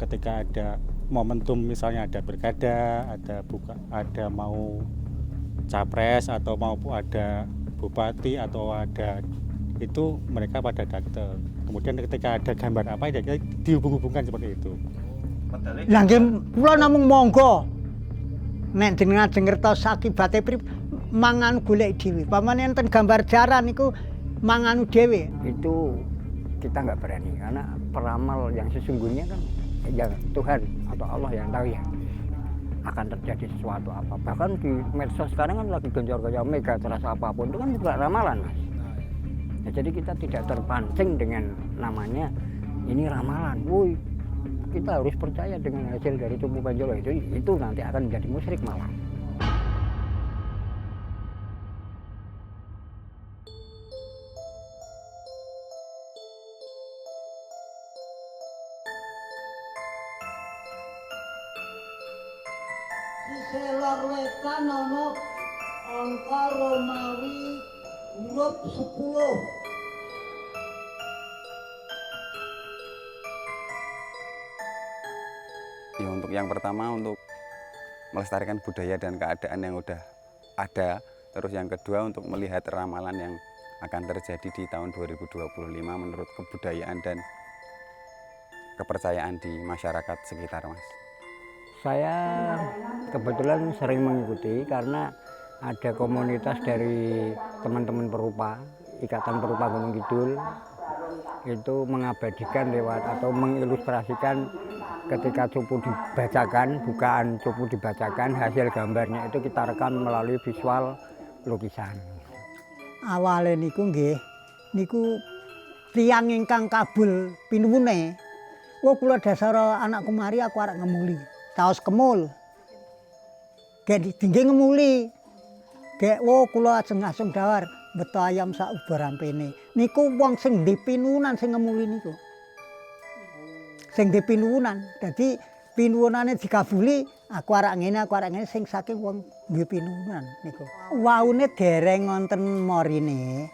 ketika ada momentum, misalnya ada pilkada, ada mau capres atau mau ada bupati atau ada itu mereka pada datang. Kemudian ketika ada gambar apa ya dihubung-hubungkan seperti itu. Lah nggih kula namung monggo. Nek jenengan ngertos akibate mangan golek dhewe. Pamane enten gambar jaran niku manganu dhewe. Itu kita nggak berani karena peramal yang sesungguhnya kan ya Tuhan atau Allah yang tahu ya akan terjadi sesuatu apa. Bahkan di medsos sekarang kan lagi gencar-gencar mega terasa apapun itu kan juga ramalan, Mas. Ya, jadi kita tidak terpancing dengan namanya ini ramalan. Woi, kita harus percaya dengan hasil dari Cupu Panjolo itu nanti akan menjadi musyrik malah. Sisih lor wetan ana angka Romawi huruf 10. Ya, untuk yang pertama untuk melestarikan budaya dan keadaan yang udah ada. Terus yang kedua untuk melihat ramalan yang akan terjadi di tahun 2025 menurut kebudayaan dan kepercayaan di masyarakat sekitar, Mas. Saya kebetulan sering mengikuti karena ada komunitas dari teman-teman perupa, Ikatan Perupa Gunung Kidul, itu mengabadikan lewat atau mengilustrasikan ketika cupu dibacakan, bukaan cupu dibacakan, hasil gambarnya itu kita rekam melalui visual lukisan. Awale niku nggih niku tiyang ingkang kabul pinuwune. Wah kula dasar anak kumari aku arek ngemuli. Taos kemul. Gek dingge ngemuli. Gek kula ajeng-ajeng dawar beto ayam sak ubar ampene. Niku wong sing ndi pinuwunan sing ngemuli niku. Sing ndi pinuwunan. Dadi pinuwunane dikabuli, aku arek ngene sing saking wong duwe pinuwunan niku. Waune dereng wonten morine.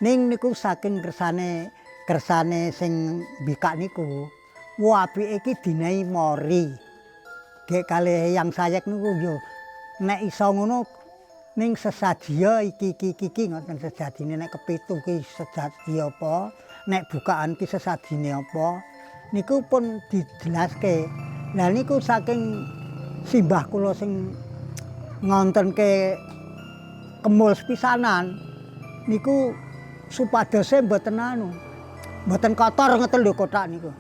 Ning niku saking kersane sing mbikak niku. Wah apike iki dinahi mori. Gek kalih yang sayek niku yo nek iso ngono ning sesajiya iki ngoten sejadine nek kepitu ki sejadi apa, nek bukaan ki sesadine apa. Niku pun dijelaske. Lah niku saking simbah kula sing ngontenke kemul sepisanan niku supadose mboten kotor ngeten lho kotak niku.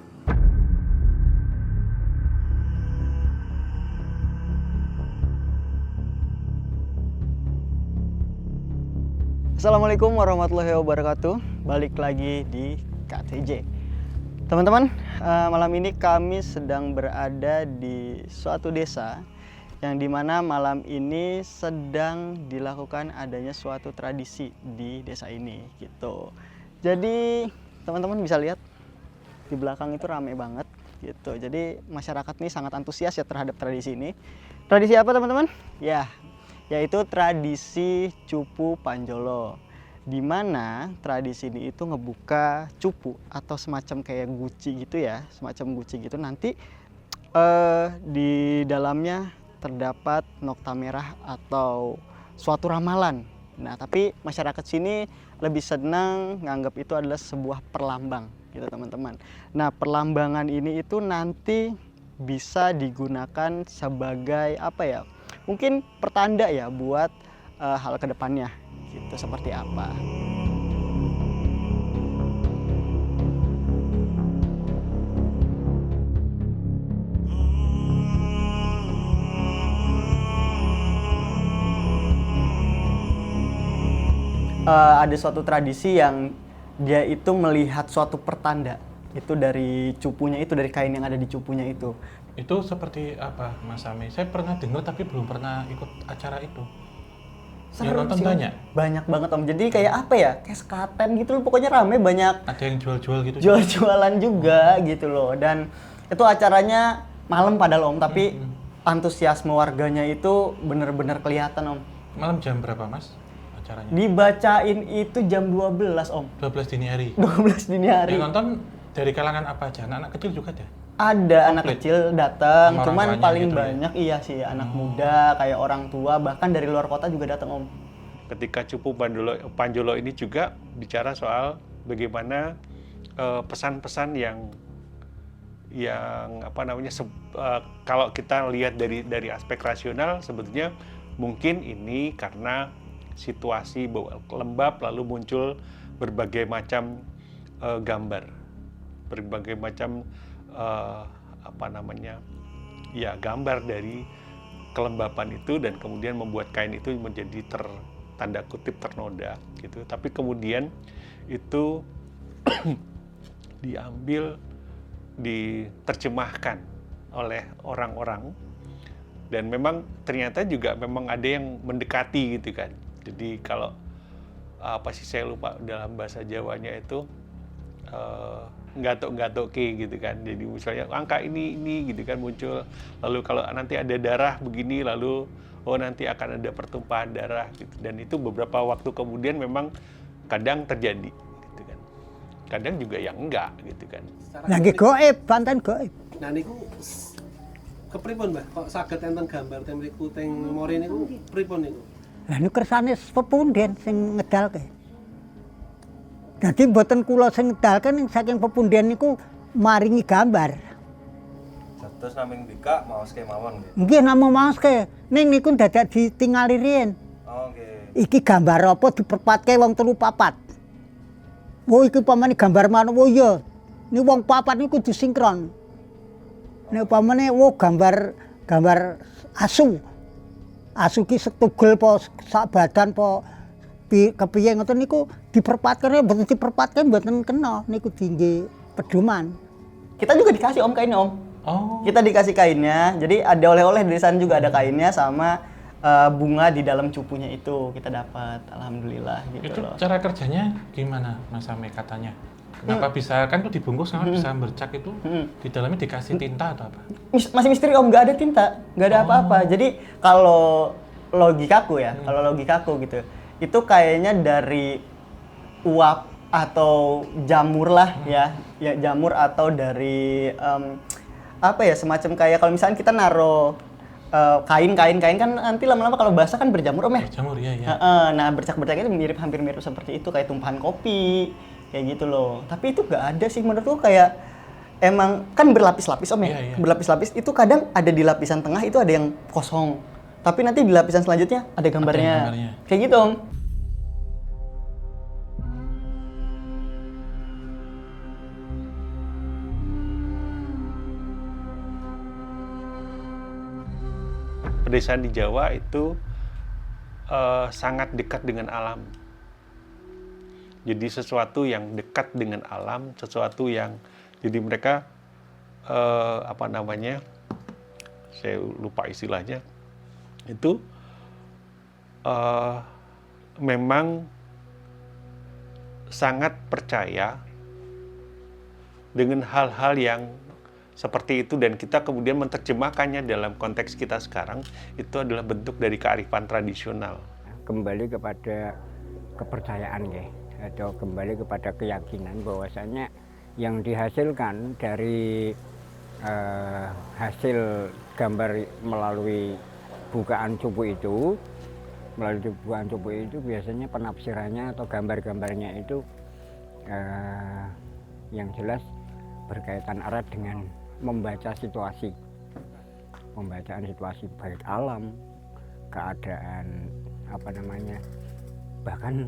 Assalamualaikum warahmatullahi wabarakatuh. Balik lagi di KTJ. Teman-teman, malam ini kami sedang berada di suatu desa yang dimana malam ini sedang dilakukan adanya suatu tradisi di desa ini gitu. Jadi teman-teman bisa lihat di belakang itu rame banget gitu. Jadi masyarakat ini sangat antusias ya terhadap tradisi ini. Tradisi apa teman-teman? Ya, yaitu tradisi Cupu Panjolo, di mana tradisi ini itu ngebuka cupu atau semacam kayak guci gitu ya, semacam guci gitu. Nanti di dalamnya terdapat nokta merah atau suatu ramalan. Nah, tapi masyarakat sini lebih senang nganggap itu adalah sebuah perlambang gitu teman-teman. Nah, perlambangan ini itu nanti bisa digunakan sebagai apa ya? Mungkin pertanda ya buat hal kedepannya gitu seperti apa. Ada suatu tradisi yang dia itu melihat suatu pertanda itu dari cupunya itu, dari kain yang ada di cupunya itu. Itu seperti apa, Mas Sami? Saya pernah dengar tapi belum pernah ikut acara itu. Yang nonton sih, banyak? Banyak banget Om. Jadi kayak apa ya? Kayak sekaten gitu loh. Pokoknya rame, banyak. Ada yang jual-jual gitu? Jual-jualan juga gitu loh. Dan itu acaranya malam padahal Om. Tapi antusiasme warganya itu bener-bener kelihatan Om. Malam jam berapa Mas acaranya? Dibacain itu jam 12 Om. 12 dini hari? 12 dini hari. Yang nonton dari kalangan apa aja? Anak-anak kecil juga ada? Ada anak Komplit. kecil datang, Sama orang cuman tuanya paling gitu ya? banyak iya sih anak muda, kayak orang tua, bahkan dari luar kota juga datang Om. Ketika Cupu Panjolo ini juga bicara soal bagaimana pesan-pesan yang apa namanya kalau kita lihat dari aspek rasional sebetulnya mungkin ini karena situasi lembab lalu muncul berbagai macam gambar, berbagai macam apa namanya ya gambar dari kelembapan itu dan kemudian membuat kain itu menjadi tanda kutip ternoda gitu. Tapi kemudian itu diambil, diterjemahkan oleh orang-orang dan memang ternyata juga memang ada yang mendekati gitu kan. Jadi kalau apa sih saya lupa dalam bahasa Jawanya itu nggatuk-nggatuk gitu kan. Jadi misalnya angka ini gitu kan muncul. Lalu kalau nanti ada darah begini lalu oh nanti akan ada pertumpahan darah gitu. Dan itu beberapa waktu kemudian memang kadang terjadi gitu kan. Kadang juga yang enggak gitu kan. Lagi goib, panten goib. Nah niku kepripun Mbah? Kok saged enten gambar teng mriku teng Mori niku pripun niku? Lah niku kersane pepunden sing ngedalke. Dadi mboten kula sing ngedalke ning saking pepunden niku maringi gambar. Terus naming bika maos kemawon nggih. Nggih namung maoske. Ning niku dadak ditingali riyen. Oh nggih. Iki gambar apa diperpatke wong 3-4. Wo iki pamane gambar manuk wo iya. Ini wong 4 niku kudu sinkron. Nek pamane wo gambar asu. Asu ki setugel po sak badan po kepiye ngoten niku diperpatke mboten diperpatke mboten kena niku dingge pedoman. Kita juga dikasih Om kainnya Om. Oh. Kita dikasih kainnya, jadi ada oleh-oleh dari sana juga ada kainnya sama bunga di dalam cupunya itu kita dapat, alhamdulillah gitu Itu loh. cara kerjanya gimana Mas Ame katanya? Kenapa bisa kan tuh dibungkus kenapa bisa bercak itu di dalamnya dikasih tinta atau apa? Masih misteri Om, nggak ada tinta, nggak ada apa-apa. Jadi kalau logikaku ya, kalau logikaku gitu, itu kayaknya dari uap atau jamur lah ya jamur atau dari apa ya semacam kayak kalau misalnya kita naro kain kan nanti lama-lama kalau basah kan berjamur Om ya. Jamur ya ya. Nah bercak-bercaknya itu hampir mirip seperti itu kayak tumpahan kopi kayak gitu loh. Tapi itu nggak ada sih menurutku, kayak emang kan berlapis-lapis Om ya. Iya, iya. Berlapis-lapis itu kadang ada di lapisan tengah itu ada yang kosong. Tapi nanti di lapisan selanjutnya ada gambarnya. gambarnya. Kayak gitu Om. Pedesaan di Jawa itu sangat dekat dengan alam. Jadi sesuatu yang dekat dengan alam, sesuatu yang jadi mereka apa namanya? Saya lupa istilahnya. Itu memang sangat percaya dengan hal-hal yang seperti itu dan kita kemudian menerjemahkannya dalam konteks kita sekarang itu adalah bentuk dari kearifan tradisional. Kembali kepada kepercayaan ya, atau kembali kepada keyakinan bahwasanya yang dihasilkan dari hasil gambar melalui bukaan cupu itu, biasanya penafsirannya atau gambar-gambarnya itu yang jelas berkaitan erat dengan pembacaan situasi baik alam, keadaan apa namanya, bahkan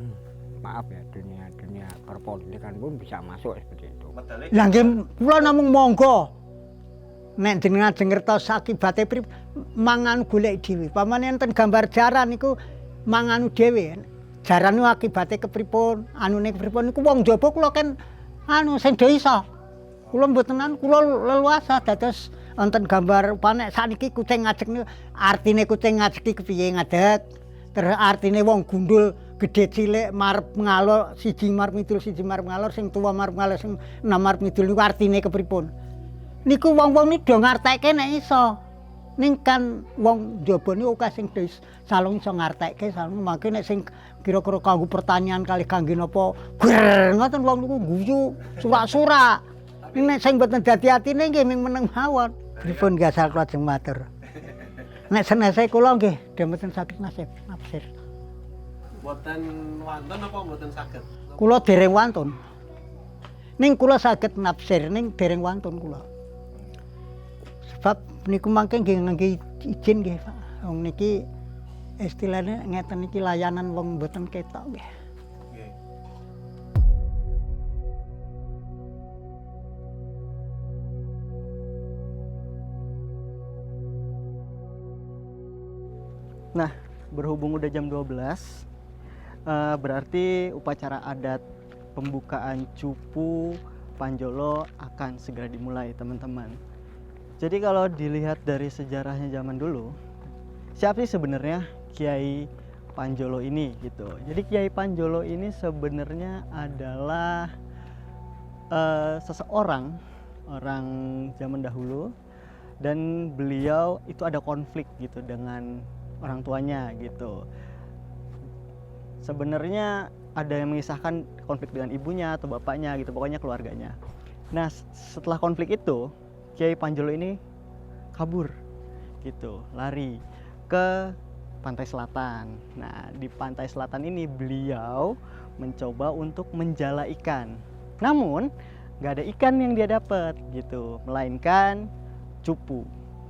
maaf ya dunia perpolitikan pun bisa masuk seperti itu. Lah nggih kula namung monggo. Nek jenengan ngertos akibate mangan golek dhewe. Pamane enten gambar jaran niku manganu dhewe. Jaran niku akibate kepripun, anune kepripun niku wong njaba kula kan sing do iso. Kula mboten kula leluasa dados wonten gambar panek sakniki kucing ngajek niku artine kucing ngajek iki kepiye ngadeg. Terus artine wong gundul gedhe cilik marep ngalor siji marep ngidul siji marep ngalor sing tuwa marep ngalor sing enom marep ngidul niku artine kepripun. Niku wong-wong iki do ngartekke nek iso. Ning kan wong njaba niku akeh sing salung iso ngartekke salung mangke nek sing kira-kira kanggo pertanyaan kali kangge napa ngoten wong niku guyu surak-surak. Nek sing mboten dadi atine nggih ming meneng mawon. Pripun gasal klajeng matur. Nek senese kula nggih mboten saged nasib nafsir. Mboten wonten apa mboten saged? Kula dereng wantun. Ning kula saged nafsir ning dereng wantun kula. Sebab niku mangke nggih ngangge izin nggih Pak. Wong niki istilahnya ngeten iki layanan wong mboten ketok nggih. Nggih. Nah, berhubung udah jam 12, berarti upacara adat pembukaan Cupu Panjolo akan segera dimulai, teman-teman. Jadi kalau dilihat dari sejarahnya zaman dulu, siapa sih sebenarnya Kiai Panjolo ini gitu. Jadi Kiai Panjolo ini sebenarnya adalah seseorang orang zaman dahulu, dan beliau itu ada konflik gitu dengan orang tuanya gitu. Sebenarnya ada yang mengisahkan konflik dengan ibunya atau bapaknya gitu, pokoknya keluarganya. Nah, setelah konflik itu Kiai Panjolo ini kabur gitu, lari ke pantai selatan. Nah, di pantai selatan ini beliau mencoba untuk menjala ikan. Namun nggak ada ikan yang dia dapat gitu, melainkan cupu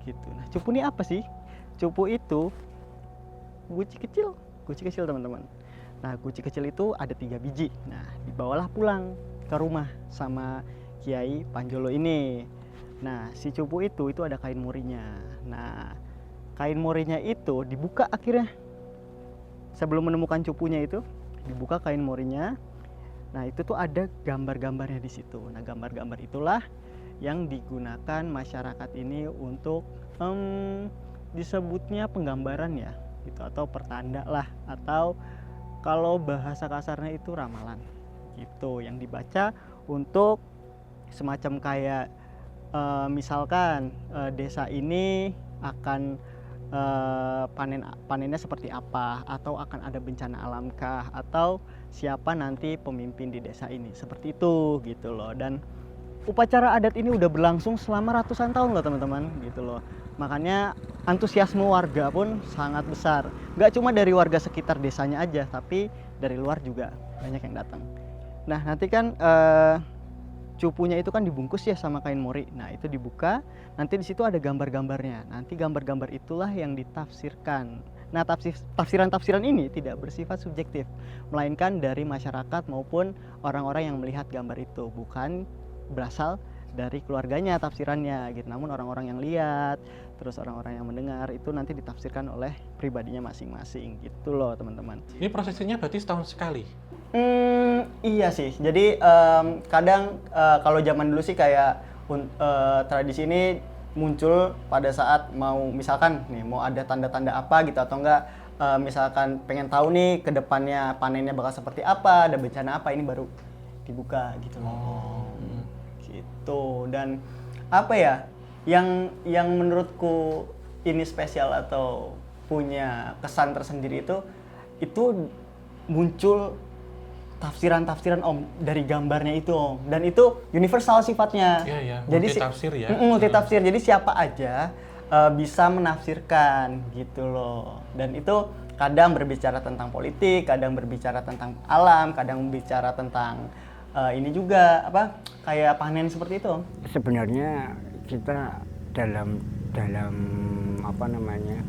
gitu. Nah, cupu ini apa sih? Cupu itu guci kecil teman-teman. Nah, guci kecil itu ada 3 biji. Nah, dibawalah pulang ke rumah sama Kiai Panjolo ini. Nah, si cupu itu ada kain morinya. Nah, kain morinya itu dibuka akhirnya. Sebelum menemukan cupunya itu, dibuka kain morinya. Nah, itu tuh ada gambar-gambarnya di situ. Nah, gambar-gambar itulah yang digunakan masyarakat ini untuk disebutnya penggambaran ya, gitu, atau pertanda lah, atau kalau bahasa kasarnya itu ramalan gitu, yang dibaca untuk semacam kayak misalkan desa ini akan panennya seperti apa, atau akan ada bencana alamkah, atau siapa nanti pemimpin di desa ini, seperti itu gitu loh. Dan upacara adat ini udah berlangsung selama ratusan tahun loh teman-teman gitu loh. Makanya antusiasme warga pun sangat besar. Gak cuma dari warga sekitar desanya aja, tapi dari luar juga banyak yang datang. Nah, nanti kan cupunya itu kan dibungkus ya sama kain mori. Nah, itu dibuka, nanti di situ ada gambar-gambarnya. Nanti gambar-gambar itulah yang ditafsirkan. Nah, tafsiran-tafsiran ini tidak bersifat subjektif, melainkan dari masyarakat maupun orang-orang yang melihat gambar itu, bukan berasal dari keluarganya tafsirannya gitu. Namun orang-orang yang lihat, terus orang-orang yang mendengar itu nanti ditafsirkan oleh pribadinya masing-masing gitu loh teman-teman. Ini prosesinya berarti setahun sekali? Iya sih. Jadi kadang kalau zaman dulu sih kayak tradisi ini muncul pada saat mau misalkan nih mau ada tanda-tanda apa gitu, atau enggak misalkan pengen tahu nih ke depannya panennya bakal seperti apa, ada bencana apa, ini baru dibuka gitu loh. Gitu. Dan apa ya yang menurutku ini spesial atau punya kesan tersendiri itu muncul tafsiran-tafsiran Om dari gambarnya itu Om, dan itu universal sifatnya. Iya, jadi multitafsir ya. Multitafsir. Jadi siapa aja bisa menafsirkan gitu loh. Dan itu kadang berbicara tentang politik, kadang berbicara tentang alam, kadang berbicara tentang ini juga apa kayak panen seperti itu. Sebenarnya kita dalam apa namanya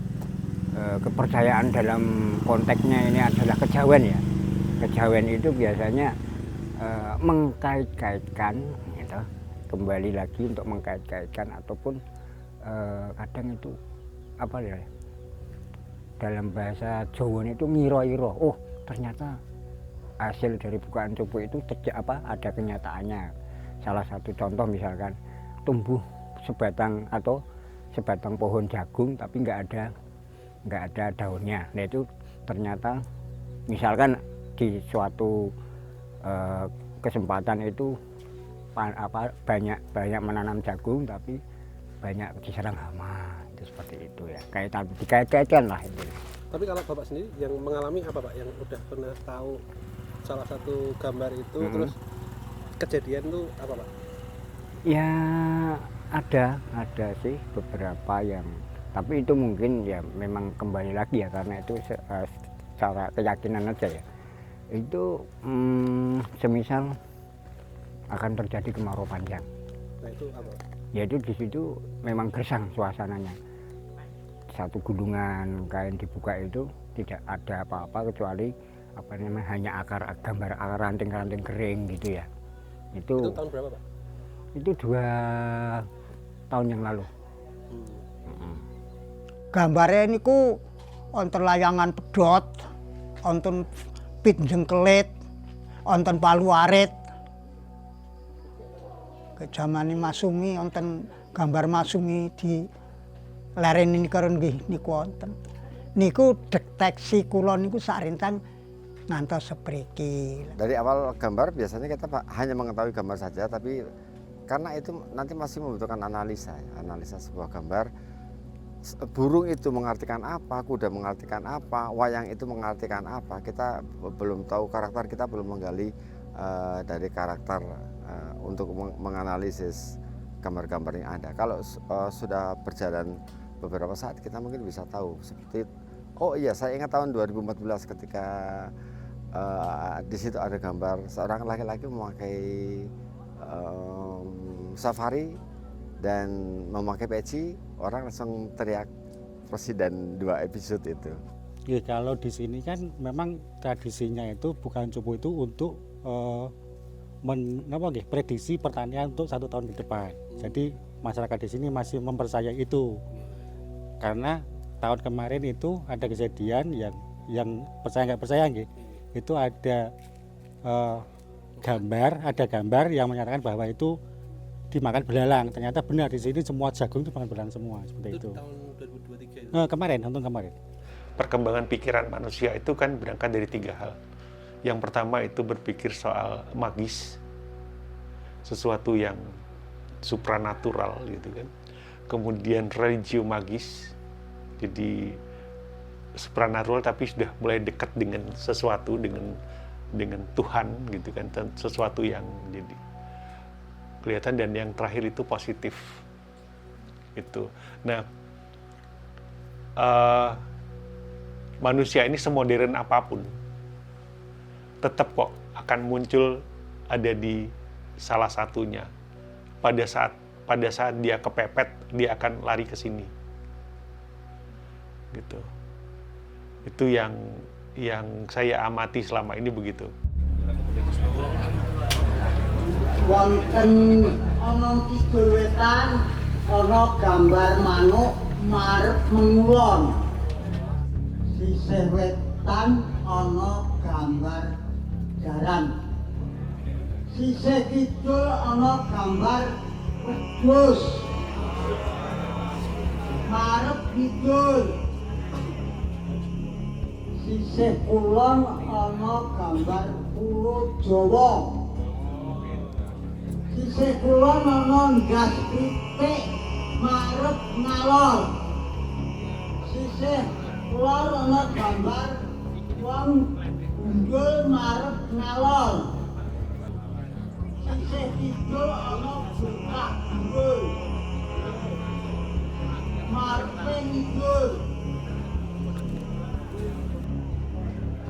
kepercayaan dalam konteksnya ini adalah kejawen ya. Kejawen itu biasanya mengkait-kaitkan gitu, kembali lagi untuk mengkait-kaitkan, ataupun kadang itu apa ya, dalam bahasa Jawa itu ngiro-iro, oh ternyata hasil dari bukaan cupu itu ada kenyataannya. Salah satu contoh misalkan tumbuh sebatang pohon jagung tapi nggak ada daunnya. Nah itu ternyata misalkan di suatu kesempatan itu banyak menanam jagung tapi banyak diserang hama, itu seperti itu ya. Dikait-kaitkan lah itu. Tapi kalau Bapak sendiri yang mengalami apa Pak, yang udah pernah tahu salah satu gambar itu terus kejadian itu apa Pak? Ya ada sih beberapa yang, tapi itu mungkin ya memang kembali lagi ya karena itu secara keyakinan aja ya. Itu semisal akan terjadi kemarau panjang. Nah itu apa? Yaitu di situ memang gersang suasananya. Satu gunungan kain dibuka itu tidak ada apa-apa kecuali apa namanya hanya gambar akar ranting-ranting kering gitu ya. Itu tahun berapa Pak? Itu 2 tahun yang lalu. Gambare niku wonten layangan pedhot, wonten pinjeng kelit, wonten palu arit. Ke jamane Masumi wonten gambar Masumi di lereng niku nggih niku wonten. Niku deteksi kula niku sarintan ngantos sepriki. Dari awal gambar biasanya kita hanya mengetahui gambar saja, tapi karena itu nanti masih membutuhkan analisa sebuah gambar. Burung itu mengartikan apa, kuda mengartikan apa, wayang itu mengartikan apa, kita belum tahu karakter, kita belum menggali dari karakter untuk menganalisis gambar-gambar yang ada. Kalau sudah berjalan beberapa saat kita mungkin bisa tahu seperti, oh iya saya ingat tahun 2014 ketika di situ ada gambar seorang laki-laki memakai safari dan memakai peci, orang langsung teriak presiden 2 episode itu. Ya, kalau di sini kan memang tradisinya itu bukan cupu itu untuk prediksi pertanian untuk 1 tahun ke depan. Jadi masyarakat di sini masih mempercayai itu. Karena tahun kemarin itu ada kejadian yang percaya nggak percaya nggih, itu ada gambar yang menyatakan bahwa itu dimakan belalang. Ternyata benar di sini semua jagung itu makan belalang semua seperti itu. Tahun 2023 itu. Kemarin. Perkembangan pikiran manusia itu kan berangkat dari 3 hal. Yang pertama itu berpikir soal magis, sesuatu yang supranatural gitu kan. Kemudian religio magis, jadi supranatural tapi sudah mulai dekat dengan sesuatu, dengan Tuhan gitu kan, sesuatu yang jadi kelihatan. Dan yang terakhir itu positif itu. Nah, manusia ini semodern apapun tetap kok akan muncul ada di salah satunya. Pada saat dia kepepet, dia akan lari ke sini gitu. Itu yang saya amati selama ini begitu. Wonten ana kidul wetan ana gambar manuk marep mengulon. Sisih wetan ana gambar jaran. Sisih kidul ana gambar wedhus. Marep kidul. Sisih kulon ana gambar pulo Jawa. Sisih kulon ana ndas pitik marep ngalor. Sisih kulon ana gambar wong gundul marep ngalor. Sisih kidul ana buka gundul marepe ngidul.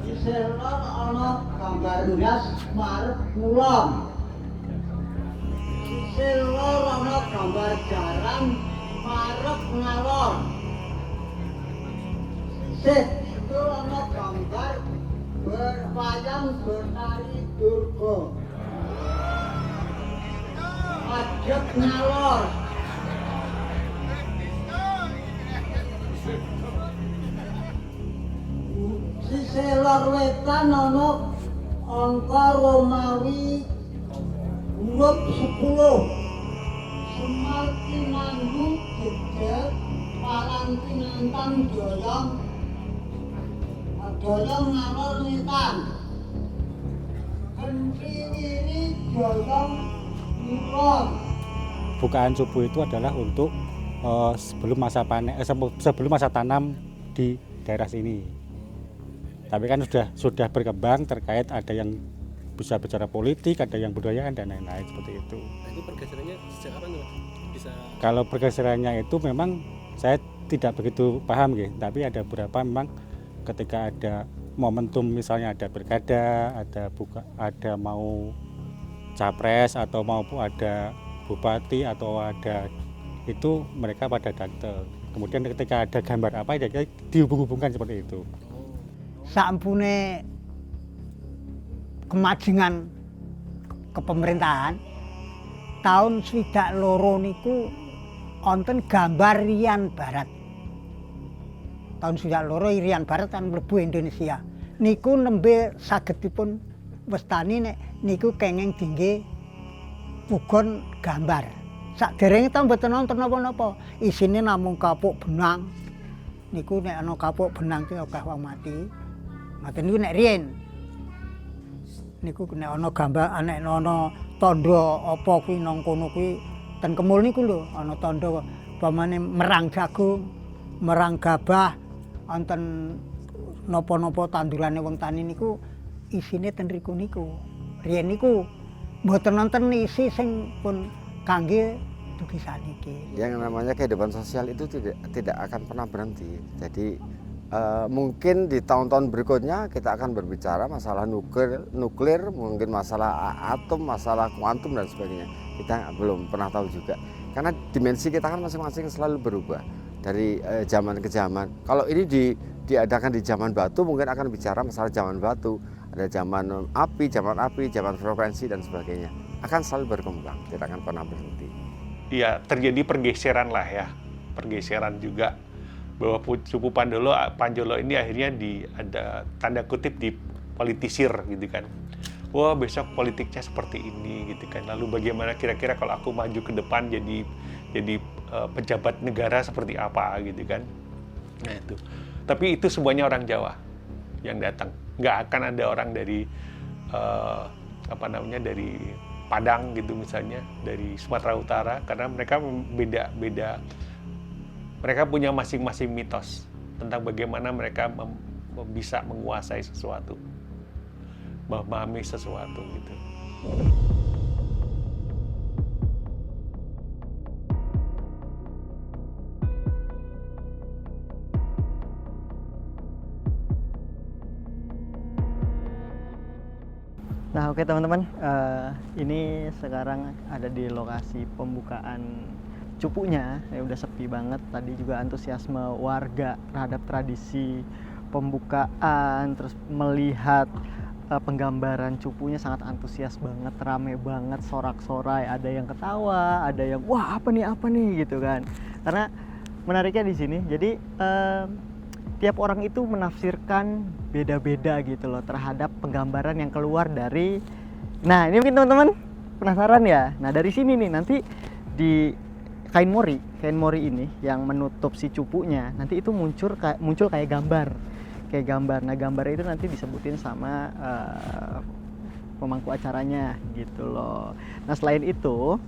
Sisih lor ana gambar ndas marep kulon. Sisih lor ana gambar jaran marep ngalor. Sisih itu ana gambar berwayang bertari durga. Ajek ngalor. Sisih lor wetan ana angka Romawi huruf 10. Semar tinanggu jejer paranti nantang doyong. Doyong ngalor wetan. Henti wiri doyong ngulon. Bukaan subuh itu adalah untuk sebelum masa tanam di daerah sini. Tapi kan sudah berkembang terkait ada yang bisa bicara politik, ada yang budayaan dan lain-lain seperti itu. Nah, itu pergeserannya sejak kapan tuh, Mas? Bisa Kalau pergeserannya itu memang saya tidak begitu paham gitu, tapi ada beberapa memang ketika ada momentum, misalnya ada pilkada, ada mau capres atau mau ada bupati atau ada itu mereka pada datang. Kemudian ketika ada gambar apa ya dihubung-hubungkan seperti itu. Sampune kemajuan kepemerintahan tahun 62 niku wonten gambar Irian Barat. Tahun 62 Irian Barat kan mlebu Indonesia. Niku nembe sagedipun wastani nek niku kenging dingge pugon gambar. Saderenge ta mboten nonton napa-napa. Isine namung kapuk benang. Niku nek ana kapuk benang ki akeh wong mati. Ngoten niku nek riyen. Niku nek ana gambar nek ana tandha apa kuwi nang kono kuwi ten Kemul niku lho ana tandha pamane merang jagung, merang gabah, wonten napa-napa tandurane wong tani niku isine ten riku niku. Riyen niku mboten nonton isi sing pun kangge tulisan iki. Yang namanya kehidupan sosial itu tidak akan pernah berhenti. Jadi mungkin di tahun-tahun berikutnya kita akan berbicara masalah nuklir, mungkin masalah atom, masalah kuantum dan sebagainya. Kita belum pernah tahu juga. Karena dimensi kita kan masing-masing selalu berubah dari zaman ke zaman. Kalau ini diadakan di zaman batu, mungkin akan bicara masalah zaman batu. Ada zaman api, zaman frekuensi dan sebagainya. Akan selalu berkembang, tidak akan pernah berhenti. Iya, terjadi pergeseran lah ya. Pergeseran juga. Bahwa suku Panjolo ini akhirnya ada tanda kutip dipolitisir gitu kan. Wah, besok politiknya seperti ini gitu kan. Lalu bagaimana kira-kira kalau aku maju ke depan jadi pejabat negara seperti apa gitu kan. Nah itu. Tapi itu semuanya orang Jawa yang datang. Nggak akan ada orang dari dari Padang gitu misalnya, dari Sumatera Utara, karena mereka beda. Mereka punya masing-masing mitos tentang bagaimana mereka bisa menguasai sesuatu, memahami sesuatu gitu. Nah oke teman-teman, ini sekarang ada di lokasi pembukaan cupunya, ya udah sepi banget. Tadi juga antusiasme warga terhadap tradisi pembukaan, terus melihat penggambaran cupunya sangat antusias banget, rame banget, sorak-sorai, ada yang ketawa, ada yang wah apa nih gitu kan. Karena menariknya di sini, jadi tiap orang itu menafsirkan beda-beda gitu loh terhadap penggambaran yang keluar dari. Nah ini mungkin teman-teman penasaran ya. Nah dari sini nih nanti di kain mori ini yang menutup si cupunya nanti itu muncul kayak gambar. Nah gambar itu nanti disebutin sama pemangku acaranya gitu loh. Nah selain itu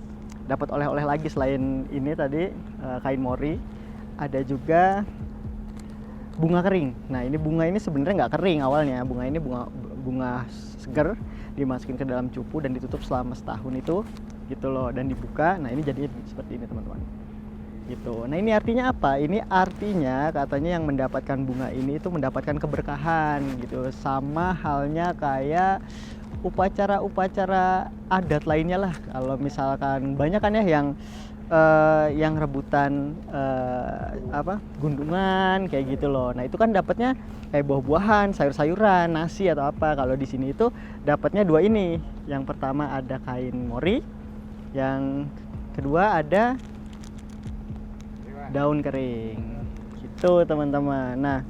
dapat oleh-oleh lagi selain ini tadi kain mori, ada juga bunga kering. Nah ini bunga ini sebenarnya nggak kering awalnya, bunga ini bunga seger, dimasukin ke dalam cupu dan ditutup selama setahun itu gitu loh, dan dibuka. Nah ini jadi seperti ini teman-teman gitu. Nah ini artinya apa? Ini artinya katanya yang mendapatkan bunga ini itu mendapatkan keberkahan gitu, sama halnya kayak upacara-upacara adat lainnya lah. Kalau misalkan banyak kan ya yang rebutan gundungan kayak gitu loh. Nah itu kan dapatnya kayak buah-buahan, sayur-sayuran, nasi atau apa. Kalau di sini itu dapatnya dua ini. Yang pertama ada kain mori, yang kedua ada daun kering gitu teman-teman. Nah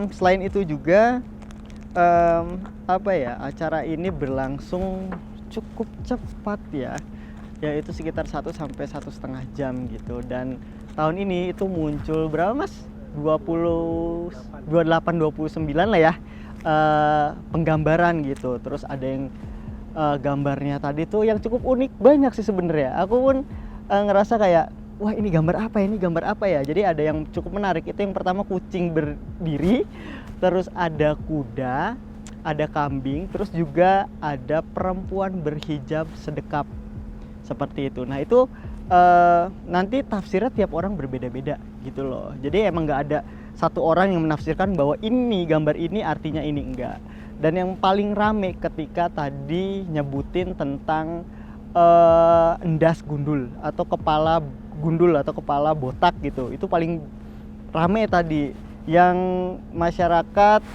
selain itu juga acara ini berlangsung cukup cepat ya, yaitu sekitar 1 sampai 1,5 jam gitu. Dan tahun ini itu muncul berapa mas? 28, 29 lah ya penggambaran gitu. Terus ada yang gambarnya tadi tuh yang cukup unik, banyak sih sebenarnya. Aku pun ngerasa kayak wah ini gambar apa ya. Jadi ada yang cukup menarik, itu yang pertama kucing berdiri, terus ada kuda, ada kambing, terus juga ada perempuan berhijab sedekap seperti itu. Nah itu nanti tafsirnya tiap orang berbeda-beda gitu loh. Jadi emang nggak ada satu orang yang menafsirkan bahwa ini gambar ini artinya ini, enggak. Dan yang paling rame ketika tadi nyebutin tentang endas gundul atau kepala gundul atau kepala botak gitu, itu paling rame tadi yang masyarakat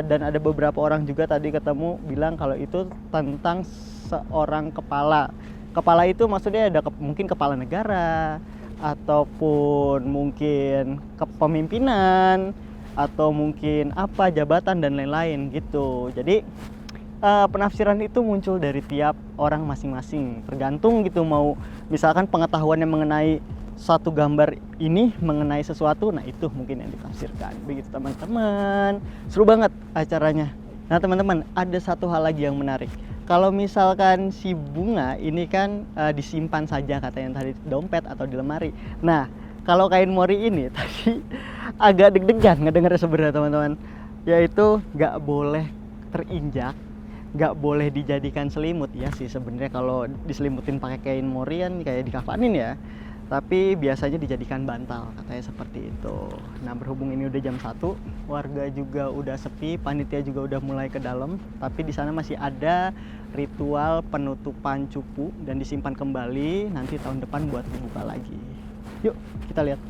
dan ada beberapa orang juga tadi ketemu bilang kalau itu tentang seorang kepala. Kepala itu maksudnya ada mungkin kepala negara ataupun mungkin kepemimpinan atau mungkin apa jabatan dan lain-lain gitu. Jadi penafsiran itu muncul dari tiap orang masing-masing, tergantung gitu mau misalkan pengetahuannya mengenai satu gambar ini mengenai sesuatu, nah itu mungkin yang ditafsirkan begitu teman-teman. Seru banget acaranya. Nah teman-teman, ada satu hal lagi yang menarik. Kalau misalkan si bunga ini kan disimpan saja katanya tadi di dompet atau di lemari. Nah kalau kain mori ini tadi agak deg-degan ngedengar sebenarnya teman-teman, yaitu nggak boleh terinjak, nggak boleh dijadikan selimut ya sih sebenarnya. Kalau diselimutin pakai kain mori kan kayak dikafanin ya, tapi biasanya dijadikan bantal katanya seperti itu. Nah berhubung ini udah jam 1, warga juga udah sepi, panitia juga udah mulai ke dalam, tapi di sana masih ada ritual penutupan cupu dan disimpan kembali nanti tahun depan buat dibuka lagi. Yuk kita lihat.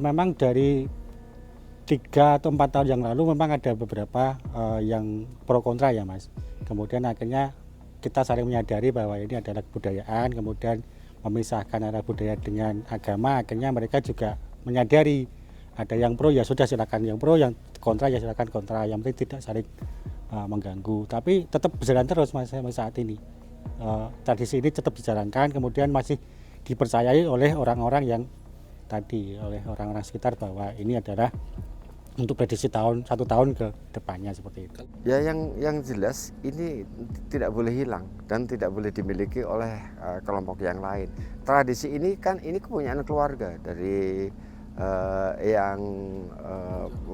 Memang dari 3 atau 4 tahun yang lalu memang ada beberapa yang pro kontra ya Mas. Kemudian akhirnya kita saling menyadari bahwa ini adalah kebudayaan, kemudian memisahkan antara budaya dengan agama. Akhirnya mereka juga menyadari ada yang pro ya sudah silakan yang pro, yang kontra ya silakan kontra, yang penting tidak saling mengganggu. Tapi tetap berjalan terus Mas sampai saat ini. Tradisi ini tetap dijalankan, kemudian masih dipercayai oleh orang-orang yang tadi, oleh orang-orang sekitar bahwa ini adalah untuk prediksi 1 tahun ke depannya seperti itu. Ya yang jelas ini tidak boleh hilang dan tidak boleh dimiliki oleh kelompok yang lain. Tradisi ini kan ini kepunyaan keluarga dari yang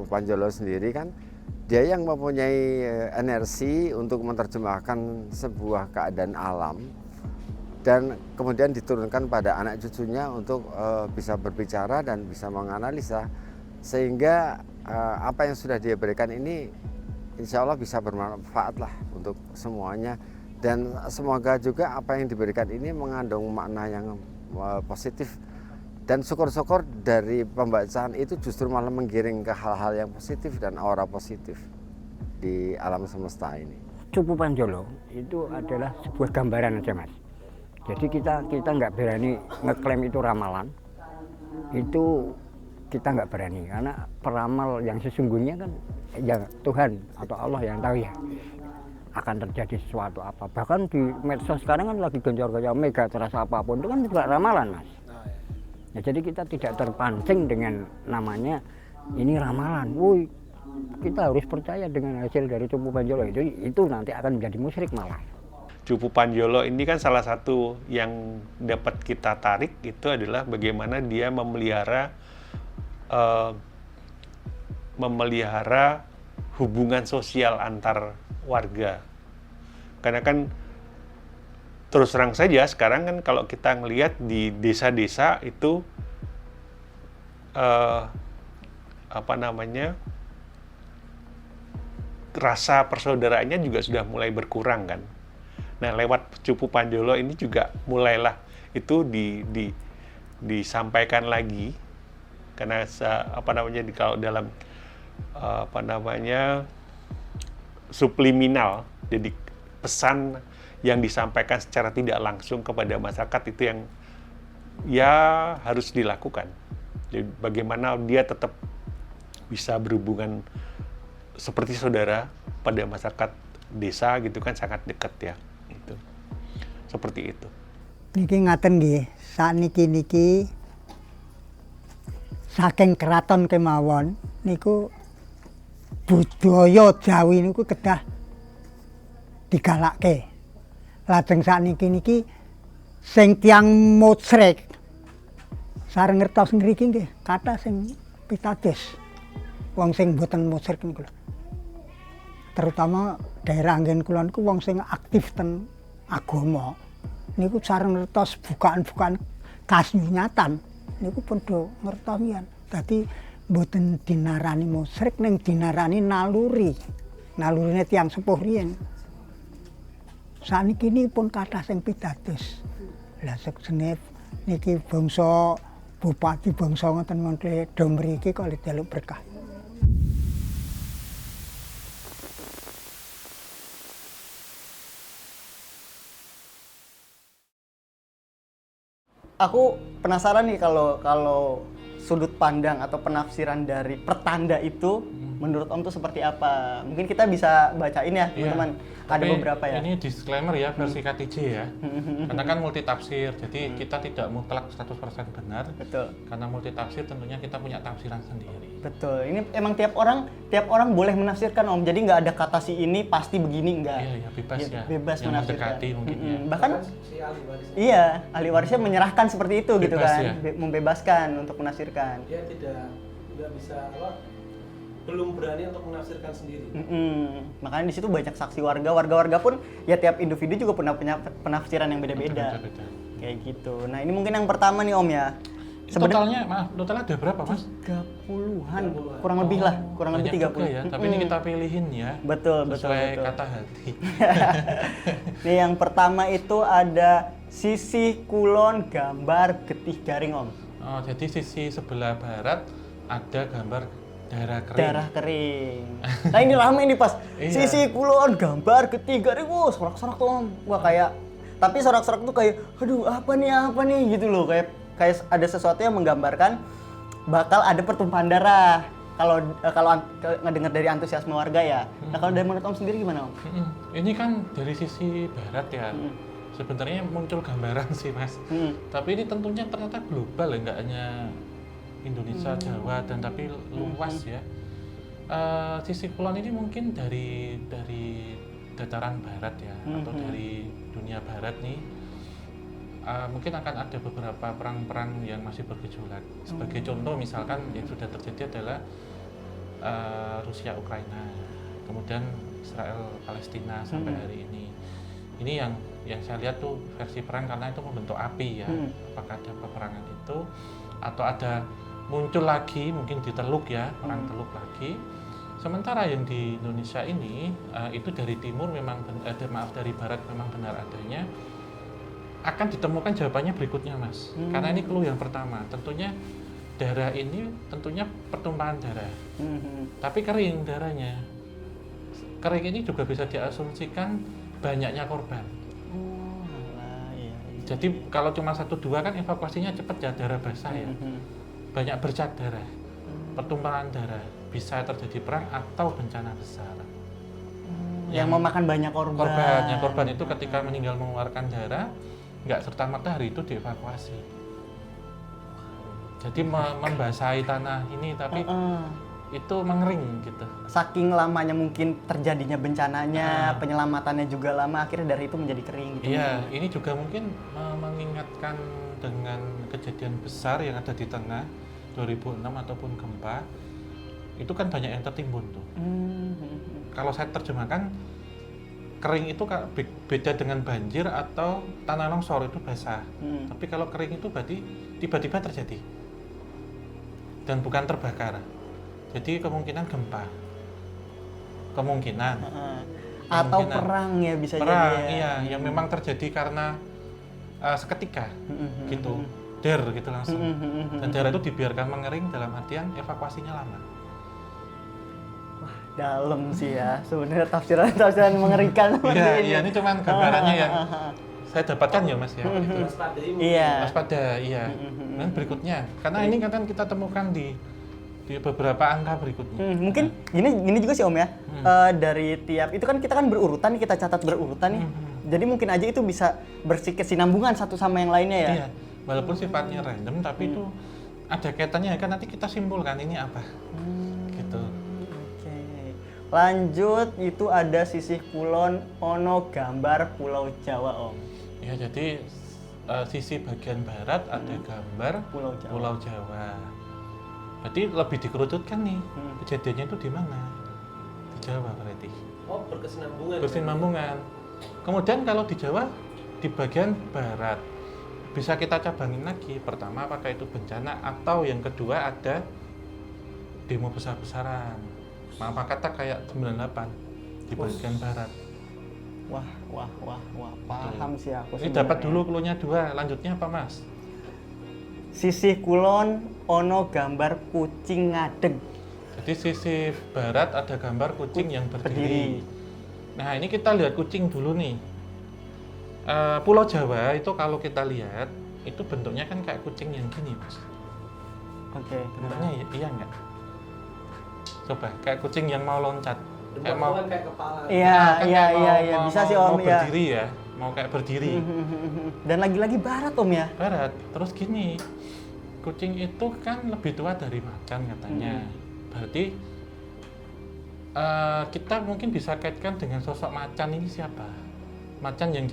Panjolo sendiri kan, dia yang mempunyai energi untuk menerjemahkan sebuah keadaan alam dan kemudian diturunkan pada anak cucunya untuk bisa berbicara dan bisa menganalisa, sehingga apa yang sudah dia berikan ini insya Allah bisa bermanfaat lah untuk semuanya, dan semoga juga apa yang diberikan ini mengandung makna yang positif, dan syukur-syukur dari pembacaan itu justru malah menggiring ke hal-hal yang positif dan aura positif di alam semesta ini. Cupu Panjolo itu adalah sebuah gambaran aja Mas. Jadi kita nggak berani ngeklaim itu ramalan, itu kita nggak berani, karena peramal yang sesungguhnya kan ya Tuhan atau Allah yang tahu ya akan terjadi sesuatu apa. Bahkan di medsos sekarang kan lagi gencar-gencar mega terasa apapun, itu kan juga ramalan Mas. Ya, jadi kita tidak terpancing dengan namanya ini ramalan. Woi, kita harus percaya dengan hasil dari Cupu Panjolo itu nanti akan menjadi musyrik malah. Cupu Panjolo ini kan salah satu yang dapat kita tarik itu adalah bagaimana dia memelihara hubungan sosial antar warga. Karena kan terus terang saja sekarang kan kalau kita ngelihat di desa-desa itu rasa persaudaraannya juga sudah mulai berkurang kan. Nah lewat Cupu Panjolo ini juga mulailah itu disampaikan lagi, karena kalau dalam subliminal, jadi pesan yang disampaikan secara tidak langsung kepada masyarakat itu yang ya harus dilakukan. Jadi bagaimana dia tetap bisa berhubungan seperti saudara pada masyarakat desa gitu kan, sangat dekat ya. Itu seperti itu. Niki ngaten nggih, sakniki saking keraton kemawon niku budaya Jawi niku kedah digalakke. Lajeng sakniki sing tiyang musyrik sareng ngertos ngriki nggih kathah sing pitados. wong sing mboten musyrik niku lho. Terutama daerah nggen kula niku wong sing aktif ten agama. Niku sareng ngertos bukaan-bukaan kasunyatan niku padha ngertomian. Dadi mboten dinarani musyrik ning dinarani naluri. Nalurine tiyang sepuh riyen. Saniki pun kathah sing pitados. Lah seksene niki bangsa bupati bangsa ngoten mengke do mriki kok njaluk berkah. Aku penasaran nih kalau sudut pandang atau penafsiran dari pertanda itu menurut Om tuh seperti apa? Mungkin kita bisa bacain ya, teman-teman. Ada beberapa ya. Ini disclaimer ya versi KTJ ya. Karena kan multi tafsir. Jadi kita tidak mutlak 100% benar. Betul. Karena multi tafsir tentunya kita punya tafsiran sendiri. Betul. Ini emang tiap orang boleh menafsirkan Om. Jadi nggak ada kata si ini pasti begini enggak. Iya, bebas ya. Bebas yang menafsirkan. mendekati mungkin ya. Bahkan Si ahli waris. iya, ahli warisnya menyerahkan seperti itu gitu Bebas kan. ya. Membebaskan untuk menafsirkan. Dia tidak bisa belum berani untuk menafsirkan sendiri. Makanya di situ banyak saksi warga pun ya tiap individu juga punya penafsiran yang beda-beda. Beda-beda. Kayak gitu. Nah ini mungkin yang pertama nih Om ya. Totalnya ada berapa Mas? 30-an, kurang lebih lah, kurang lebih 30 juga ya. Tapi ini kita pilihin ya. Betul. Sesuai kata hati. Nih yang pertama itu ada sisi kulon gambar getih garing Om. Oh, jadi sisi sebelah barat ada gambar darah kering. Darah kering. Nah ini rame ini pas. Iya. Sisi kulon gambar getih garing, sorak-sorak tuh Om. Wah kayak, tapi sorak-sorak tuh kayak, aduh apa nih gitu loh. Kayak ada sesuatu yang menggambarkan bakal ada pertumpahan darah. Kalau ngedengar dari antusiasme warga ya. Nah kalau dari menurut Om sendiri gimana Om? Ini kan dari sisi barat ya. Sebenarnya muncul gambaran sih Mas. Tapi ini tentunya ternyata global ya, nggak hanya Indonesia, Jawa dan tapi luas ya. Sisi kulon ini mungkin dari dataran barat ya, atau dari dunia barat nih. Mungkin akan ada beberapa perang-perang yang masih bergejolak. Sebagai contoh misalkan yang sudah terjadi adalah Rusia Ukraina, kemudian Israel Palestina sampai hari ini. Ini yang saya lihat tuh versi perang karena itu membentuk api ya. Apakah ada peperangan itu atau ada muncul lagi mungkin di Teluk ya, perang Teluk lagi. Sementara yang di Indonesia ini itu dari timur memang dari barat memang benar adanya. Akan ditemukan jawabannya berikutnya Mas. Karena ini clue yang pertama. Tentunya darah ini tentunya pertumpahan darah. Tapi kering darahnya. Kering ini juga bisa diasumsikan banyaknya korban. Iya. Jadi kalau cuma 1-2 kan evakuasinya cepat ya, darah basah ya. Banyak bercak darah, pertumpahan darah, bisa terjadi perang atau bencana besar. Yang memakan banyak korban. Yang korban itu ketika meninggal mengeluarkan darah, nggak serta-merta hari itu dievakuasi. Jadi membasahi tanah ini, tapi itu mengering gitu. Saking lamanya mungkin terjadinya bencananya, penyelamatannya juga lama, akhirnya dari itu menjadi kering gitu. Iya, ini juga mungkin mengingatkan dengan kejadian besar yang ada di tengah 2006 ataupun gempa. Itu kan banyak yang tertimbun tuh. Kalau saya terjemahkan, kering itu beda dengan banjir atau tanah longsor itu basah. Tapi kalau kering itu berarti tiba-tiba terjadi dan bukan terbakar. Jadi kemungkinan gempa, kemungkinan atau perang ya bisa perang, jadi. iya, yang memang terjadi karena seketika, gitu, gitu langsung. Dan darah itu dibiarkan mengering dalam artian evakuasinya lama. Wah, dalam sih ya, sebenarnya tafsiran mengerikan. Iya, ini cuman gambarannya yang saya dapatkan ya Mas ya. Itu. Waspada, iya. Dan berikutnya, karena ini kan kita temukan di beberapa angka berikutnya. Mungkin gini juga sih Om ya. Dari tiap itu kan kita kan berurutan nih, kita catat berurutan nih. Jadi mungkin aja itu bisa berkesinambungan satu sama yang lainnya ya. Iya. Walaupun sifatnya random tapi itu ada kaitannya kan, nanti kita simpulkan ini apa. Gitu. Oke. Lanjut, itu ada sisih kulon ono gambar Pulau Jawa Om. Ya, jadi sisi bagian barat ada gambar Pulau Jawa. Berarti lebih dikerucutkan nih. Kejadiannya itu di mana? Di Jawa berarti. Oh, berkesinambungan. Berkesinambungan. Kemudian kalau di Jawa di bagian barat bisa kita cabangin lagi. Pertama apakah itu bencana atau yang kedua ada demo besar-besaran. Apa kata kayak 98 di bagian barat. Wah, paham sih aku. Ini dapat dulu clue-nya 2, lanjutnya apa Mas? Sisih kulon ono gambar kucing ngadeg. Jadi sisi barat ada gambar kucing yang berdiri. Nah ini kita lihat kucing dulu nih. Pulau Jawa itu kalau kita lihat itu bentuknya kan kayak kucing yang gini Mas. Oke. Bentuknya iya nggak? Coba kayak kucing yang mau loncat. Kayak mau kayak kepala. Iya, bisa sih Om mau ya. berdiri ya, mau kayak berdiri. Dan lagi-lagi barat Om ya. Barat. Terus gini, kucing itu kan lebih tua dari macan katanya. Berarti kita mungkin bisa kaitkan dengan sosok macan ini siapa? Macan yang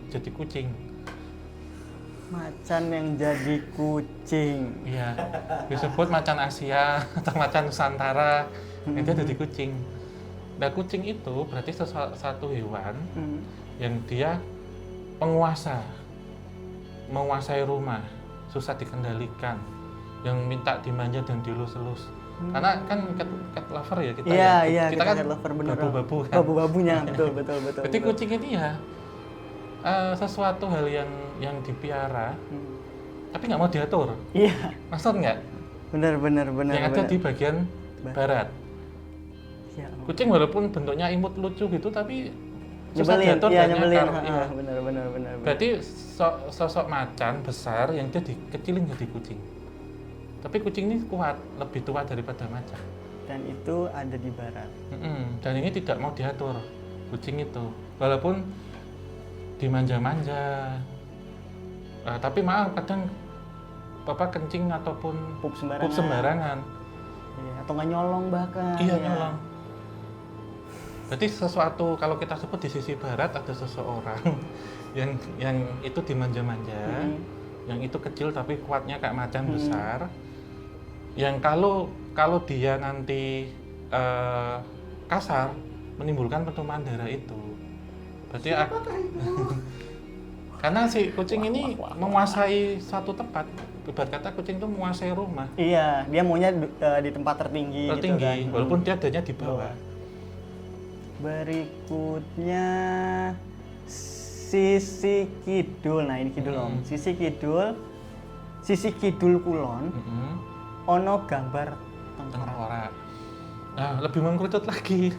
jadi kucing. Macan yang jadi kucing. Iya. Disebut macan Asia atau macan Nusantara. Itu jadi kucing. Nah, kucing itu berarti satu hewan yang dia penguasa, menguasai rumah, susah dikendalikan, yang minta dimanja dan dielus-elus. Karena kan cat lover ya kita kita kan cat lover bener. babu-babu kan. Babu-babunya betul. Jadi kucing ini ya sesuatu hal yang dipiara, tapi nggak mau diatur. Iya. Maksud nggak? Bener. Yang ada di bagian barat. Ya, Kucing walaupun bentuknya imut lucu gitu, tapi susah nyebelin. diatur Iya, dan nyebelin. nyakar. Iya. Bener. Berarti sosok macan besar yang dia dikecilin jadi kucing. Tapi kucing ini kuat, lebih tua daripada macan. Dan itu ada di barat. Dan ini tidak mau diatur kucing itu, walaupun dimanja-manja. Tapi maaf kadang bapak kencing ataupun Pup sembarangan. sembarangan. Iya, atau nggak nyolong bahkan. Iya, ya. nyolong. Berarti sesuatu kalau kita sebut di sisi barat ada seseorang yang itu dimanja-manja, yang itu kecil tapi kuatnya kayak macan besar. Yang kalau dia nanti kasar menimbulkan pentumpahan darah itu. Berarti karena si kucing ini menguasai satu tempat. Ibarat kata kucing itu menguasai rumah. Iya, dia maunya di tempat tertinggi. Gitu kan. Walaupun dia adanya di bawah. Berikutnya sisi kidul. Nah ini kidul Om. Sisi kidul kulon. Ono gambar tengkorak. Nah lebih mengkerucut lagi.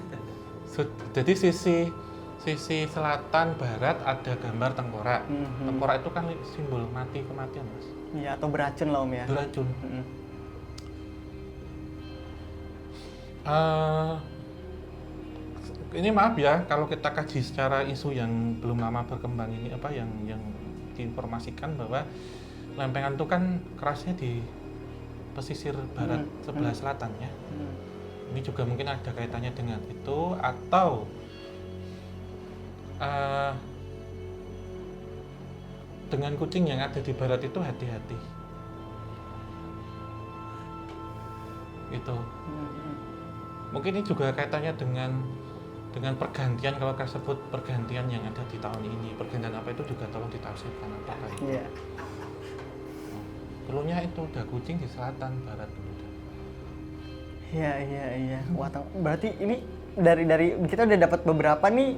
Jadi sisi selatan barat ada gambar tengkorak. Tengkorak itu kan simbol kematian Mas. Iya, atau beracun lah Om ya. Beracun. Ini maaf ya kalau kita kaji secara isu yang belum lama berkembang ini yang diinformasikan bahwa lempengan itu kan kerasnya di pesisir barat sebelah selatan ya. Ini juga mungkin ada kaitannya dengan itu atau dengan kucing yang ada di barat itu hati-hati. Itu. Mungkin ini juga kaitannya dengan pergantian, kalau kita sebut pergantian yang ada di tahun ini. Pergantian apa itu juga tolong ditafsirkan apakah itu. Iya. Perlunya itu udah kucing di selatan barat. Iya. Wah, berarti ini dari kita udah dapat beberapa nih.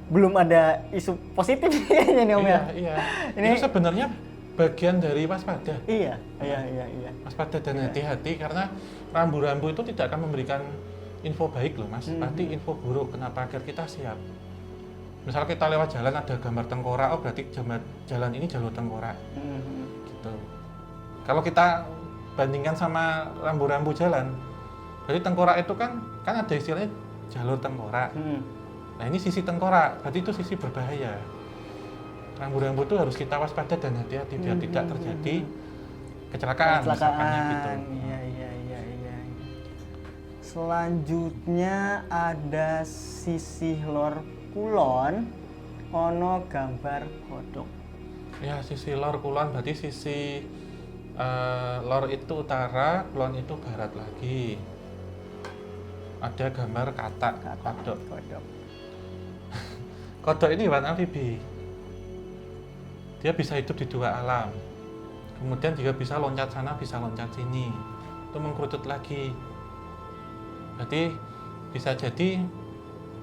Belum ada isu positif kayaknya nih Om ya. Iya. Ini sebenarnya bagian dari waspada. Iya. Waspada dan hati-hati karena rambu-rambu itu tidak akan memberikan info baik loh Mas, pasti info buruk. Kenapa? Agar kita siap. Misal kita lewat jalan ada gambar tengkorak, oh berarti jalan ini jalur tengkorak. Gitu. Kalau kita bandingkan sama rambu-rambu jalan, jadi tengkorak itu kan ada istilahnya jalur tengkorak. Nah ini sisi tengkorak, berarti itu sisi berbahaya. Rambu-rambu itu harus kita waspada dan hati-hati biar tidak terjadi kecelakaan. Misalkannya gitu. Iya. Selanjutnya ada sisi lor kulon, ono gambar kodok. Ya sisi lor kulon berarti sisi Lor itu utara, kulon itu barat lagi. Ada gambar katak, kodok. Kodok ini hewan amfibi. Dia bisa hidup di dua alam. Kemudian juga bisa loncat sana, bisa loncat sini. Itu mengkerucut lagi. Berarti bisa jadi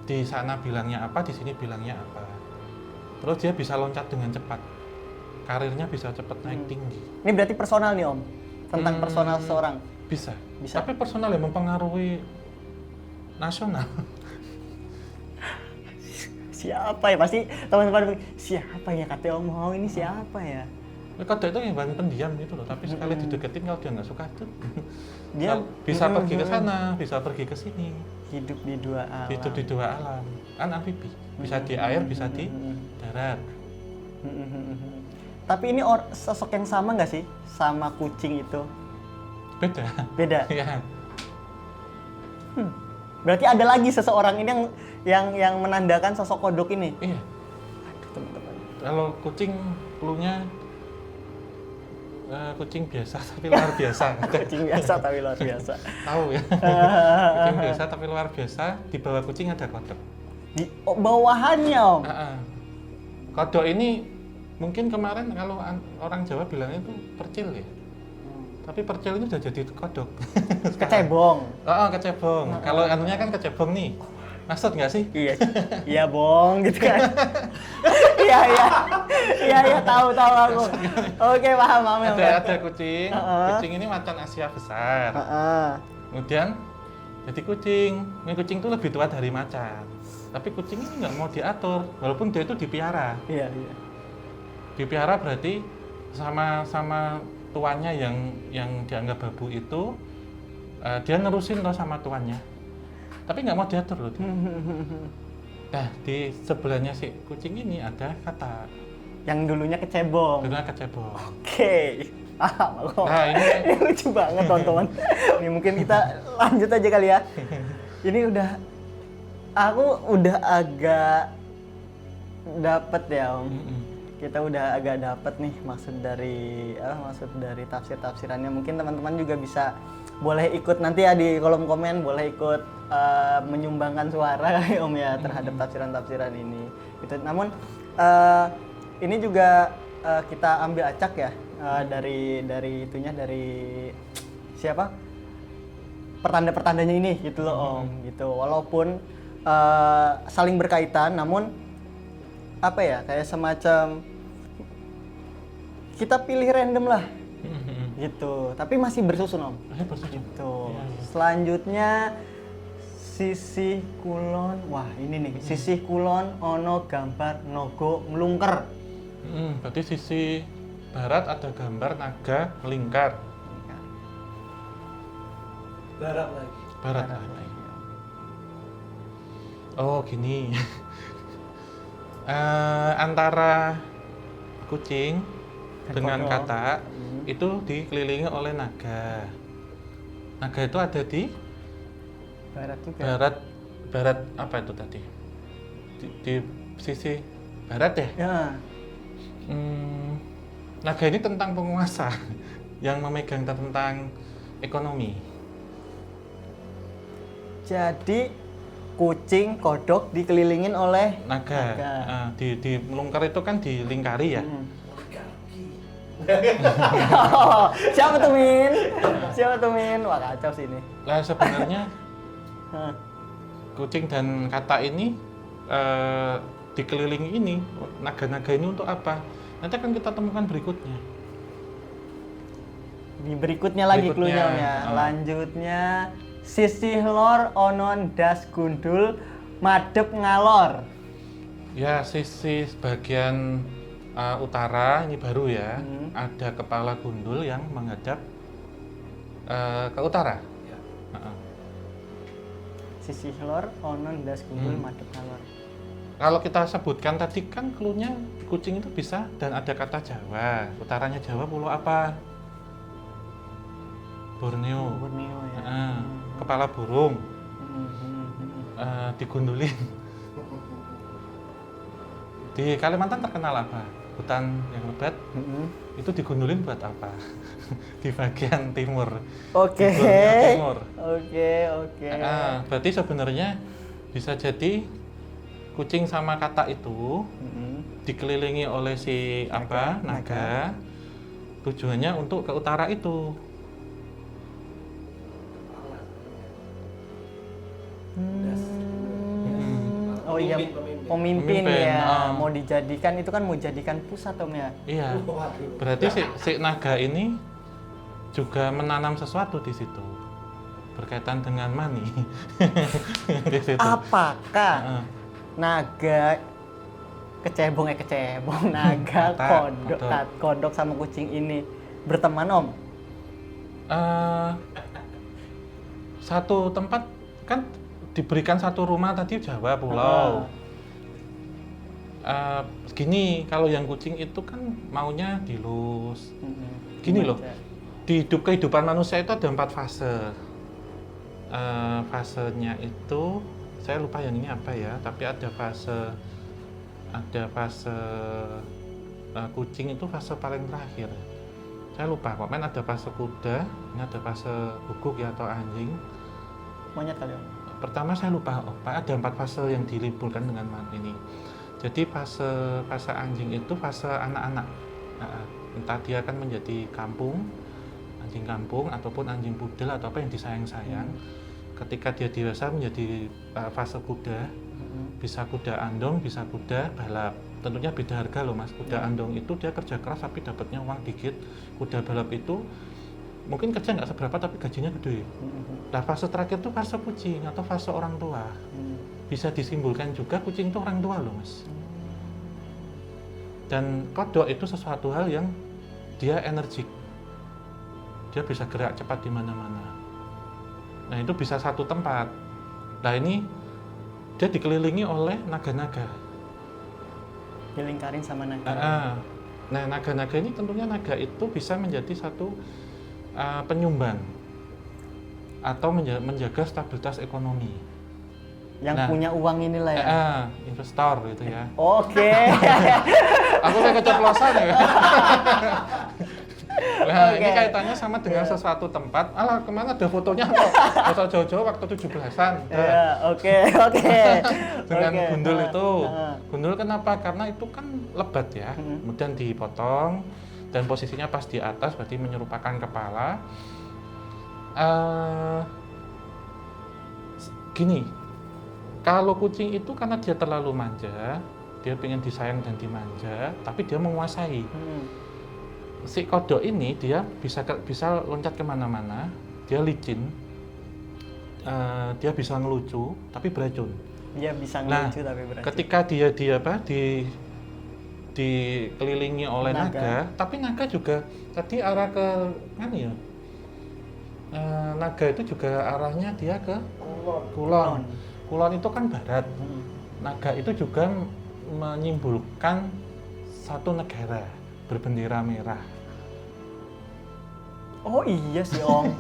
di sana bilangnya apa, di sini bilangnya apa. Terus dia bisa loncat dengan cepat. Karirnya bisa cepat naik tinggi. Ini berarti personal nih Om, tentang personal seseorang. Bisa. Bisa. Tapi personal yang mempengaruhi nasional. Siapa ya? Pasti teman-teman siapa ya kata Om Hong ini siapa ya? Kodok itu hewan pendiam gitu loh, tapi sekali dideketin kalau dia nggak suka tuh Dia bisa pergi ke sana, bisa pergi ke sini. Hidup di dua alam. Hidup di dua alam. Kan amfibi. Bisa di air, bisa di darat. Tapi ini sosok yang sama nggak sih sama kucing itu? Beda. Beda. Iya. Berarti ada lagi seseorang ini yang menandakan sosok kodok ini. Iya. Aduh, teman-teman. Kalau kucing cluenya kucing biasa tapi luar biasa. Kucing biasa tapi luar biasa. Tahu ya. Kucing biasa tapi luar biasa. Di bawah kucing ada kodok. Di bawahannya Om. Kodok ini mungkin kemarin kalau orang Jawa bilangnya itu percil ya. Tapi percil ini udah jadi kodok. Kecebong. Kecebong. Kalau anunya kan kecebong nih. Maksud nggak sih? Iya. Iya, Bong, gitu kan. Iya, tahu aku. Oke, paham. Ada kucing. Kucing ini macan Asia besar. Kemudian jadi kucing. Ini kucing itu lebih tua dari macan. Tapi kucing ini nggak mau diatur, walaupun dia itu dipiara. Iya. Dipiara berarti sama tuannya yang dianggap babu itu, dia nerusin loh sama tuannya. Tapi nggak mau diatur loh. Nah, di sebelahnya si kucing ini ada kata. Yang dulunya kecebong. Dulunya kecebong. Oke. Paham aku. Nah, ini lucu banget teman-teman. Ini mungkin kita lanjut aja kali ya. Ini aku udah agak dapet ya Om. Kita udah agak dapet nih maksud dari tafsir-tafsirannya. Mungkin teman-teman juga bisa boleh ikut nanti ya di kolom komen, boleh ikut menyumbangkan suara kali Om ya terhadap tafsiran-tafsiran ini. Gitu. Namun ini juga kita ambil acak ya dari siapa? Pertanda-pertandanya ini gitu loh Om. Gitu. Walaupun saling berkaitan, namun apa ya, kayak semacam kita pilih random lah gitu, tapi masih bersusun Om. Gitu. Selanjutnya sisih kulon, wah ini nih sisih kulon ono gambar nogo nglungker. Berarti sisi barat ada gambar naga melingkar. Barat lagi. Oh gini. Antara kucing dengan katak itu dikelilingi oleh naga. Naga itu ada di barat juga. Barat apa itu tadi? Di sisi barat ya? Ya. Naga ini tentang penguasa yang memegang tentang ekonomi. Jadi kucing, kodok dikelilingin oleh naga. Di melungker itu kan dilingkari ya. Siapa tuh Min? Wah kacau sih ini. Lah sebenarnya kucing dan katak ini dikelilingi ini, naga-naga ini untuk apa? Nanti akan kita temukan berikutnya. Di berikutnya lagi cluenya ya. Lanjutnya sisih lor onon das gundul madep ngalor. Ya, sisi bagian utara ini baru ya. Ada kepala gundul yang menghadap ke utara. Sisih lor onon das gundul madep ngalor. Kalau kita sebutkan tadi kan cluenya kucing itu bisa dan ada kata Jawa. Utaranya Jawa pulau apa? Borneo. Borneo ya. Kepala burung. Digundulin. Di Kalimantan terkenal apa? hutan yang lebat, itu digundulin buat apa? Di bagian timur. Oke. Di bagian timur. Oke. Berarti sebenarnya bisa jadi kucing sama katak itu dikelilingi oleh si naga. Tujuannya untuk ke utara itu. Oh iya, pemimpin ya. Mau dijadikan itu kan mau jadikan pusat Om ya. Iya. Berarti si naga ini juga menanam sesuatu di situ berkaitan dengan money. Di situ. Apakah naga kecebong naga kodok sama kucing ini berteman Om? Satu tempat kan diberikan satu rumah tadi Jawa pulau. Gini, kalau yang kucing itu kan maunya dilus. Gini loh, di kehidupan manusia itu ada 4 fase. Fasenya itu saya lupa yang ini apa ya, tapi ada fase kucing itu fase paling terakhir. Saya lupa, komen ada fase kuda, ini ada fase guguk ya atau anjing. Monyet kali Om. Pertama saya lupa, ada 4 fase yang diliburkan dengan ini. Jadi fase anjing itu fase anak-anak. Entah dia akan menjadi anjing kampung ataupun anjing pudel atau apa yang disayang-sayang. Ketika dia dewasa menjadi fase kuda, bisa kuda andong, bisa kuda balap. Tentunya beda harga loh Mas. Kuda andong itu dia kerja keras tapi dapatnya uang dikit. Kuda balap itu mungkin kerja nggak seberapa tapi gajinya gede. Nah fase terakhir itu fase kucing atau fase orang tua. Bisa disimpulkan juga kucing itu orang tua loh Mas. Dan kodok itu sesuatu hal yang dia energik. Dia bisa gerak cepat di mana-mana. Nah itu bisa satu tempat. Nah ini dia dikelilingi oleh naga-naga. Dilingkarin sama naga. Nah naga-naga ini tentunya naga itu bisa menjadi satu penyumbang atau menjaga stabilitas ekonomi. Yang punya uang inilah ya. Investor gitu ya. Oke. Aku kayak keceplosan ya. Ini kaitannya sama dengan sesuatu tempat. Alah, kemana ada fotonya kok? Foto jauh-jauh waktu 17-an. Oke. Dengan gundul itu. Gundul kenapa? Karena itu kan lebat ya. Kemudian dipotong dan posisinya pas di atas, berarti menyerupakan kepala. Gini, kalau kucing itu karena dia terlalu manja, dia pengen disayang dan dimanja, tapi dia menguasai. Si kodok ini dia bisa loncat kemana-mana, dia licin, dia bisa ngelucu, tapi beracun. Dia bisa ngelucu tapi beracun. Ketika dia dikelilingi oleh naga, tapi naga juga tadi arah ke mana ya? Naga itu juga arahnya dia ke kulon. Kulon itu kan barat. Naga itu juga menyimbolkan satu negara berbendera merah. Oh iya sih Om.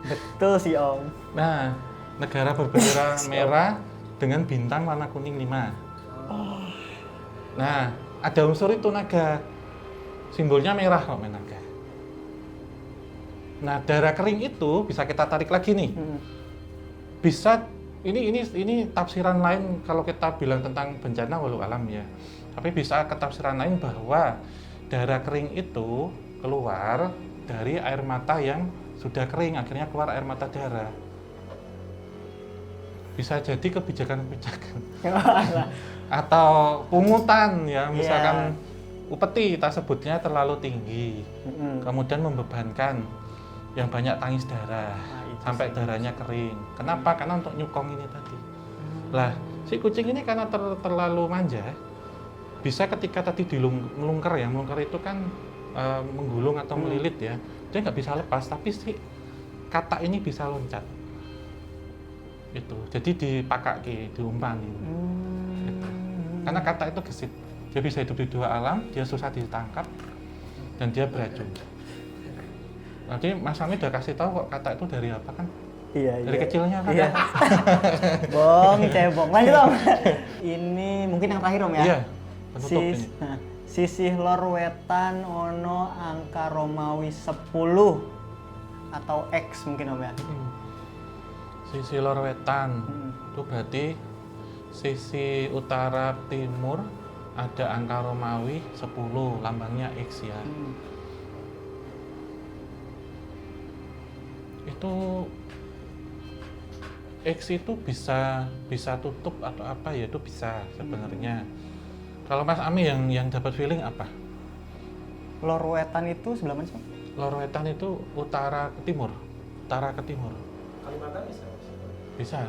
Betul sih Om. Nah, negara berbendera merah dengan bintang warna kuning 5. Nah, ada unsur itu naga. Simbolnya merah kok naga. Nah, darah kering itu bisa kita tarik lagi nih. Bisa ini tafsiran lain kalau kita bilang tentang bencana walau alam ya. Tapi bisa ketafsiran lain bahwa darah kering itu keluar dari air mata yang sudah kering, akhirnya keluar air mata darah. Bisa jadi kebijakan-kebijakan. Atau pungutan ya, misalkan upeti kita sebutnya terlalu tinggi. Kemudian membebankan yang banyak tangis darah sampai darahnya kering. Kenapa? Karena untuk nyukong ini tadi. Lah, si kucing ini karena terlalu manja, bisa ketika tadi melungker ya, melungker itu kan menggulung atau melilit ya, dia nggak bisa lepas, tapi si katak ini bisa loncat. Itu, jadi dipakaki, diumpanin. Gitu. Karena katak itu gesit, dia bisa hidup di 2 alam, dia susah ditangkap, dan dia beracun. Nanti Mas Ami udah kasih tahu kok katak itu dari apa kan? Iya. Dari kecilnya kan? Iya. Bong, cebong. Lanjut Om. Ini mungkin yang terakhir Om ya? Iya, penutup ini. Si sisih lor wetan ono angka Romawi 10 atau X mungkin Om ya. Sisi lor wetan itu berarti sisi utara timur ada angka Romawi 10, lambangnya X ya. Itu X itu bisa tutup atau apa ya, itu bisa sebenarnya. Kalau Mas Ami yang dapat feeling apa? Lor wetan itu sebelah mana sih? Lor wetan itu utara ke timur. Utara ke timur. Kalimantan bisa? Bisa.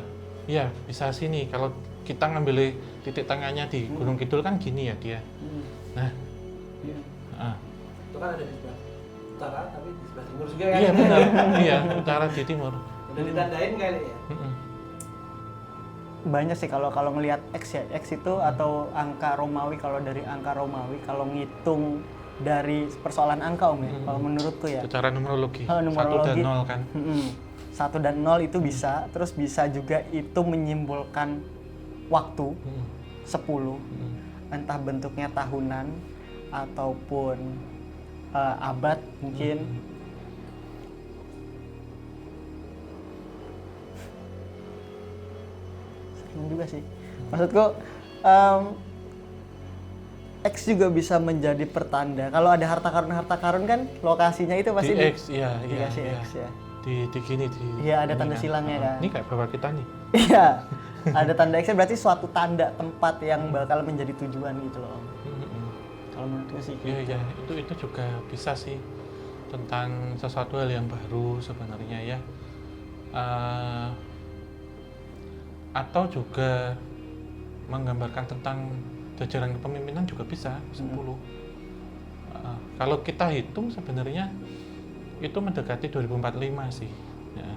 Iya, bisa sini. Kalau kita ngambil titik tengahnya di Gunung Kidul kan gini ya dia. Nah. Itu kan ada di sebelah utara tapi di sebelah timur juga kan? Iya benar. Iya, utara di timur. Udah ditandain kali ya? Banyak sih kalau ngelihat X ya. X itu atau angka Romawi, kalau dari angka Romawi kalau ngitung dari persoalan angka Om ya. Kalau menurutku ya. Secara numerologi. 1 dan 0 kan. 1 dan 0 itu bisa, terus bisa juga itu menyimbolkan waktu 10. Entah bentuknya tahunan ataupun abad mungkin. Juga sih. Maksudku X juga bisa menjadi pertanda. Kalau ada harta karun kan lokasinya itu pasti di X, iya. X ya. Di gini di. Iya, ada tanda silangnya kan. Ini kayak bapak kita nih. Iya. Ada tanda X berarti suatu tanda tempat yang bakal menjadi tujuan gitu loh. Kalau menurutku sih. Iya, itu juga bisa sih tentang sesuatu hal yang baru sebenarnya ya. Atau juga menggambarkan tentang jajaran kepemimpinan juga bisa 10. Kalau kita hitung sebenarnya itu mendekati 2045 sih ya.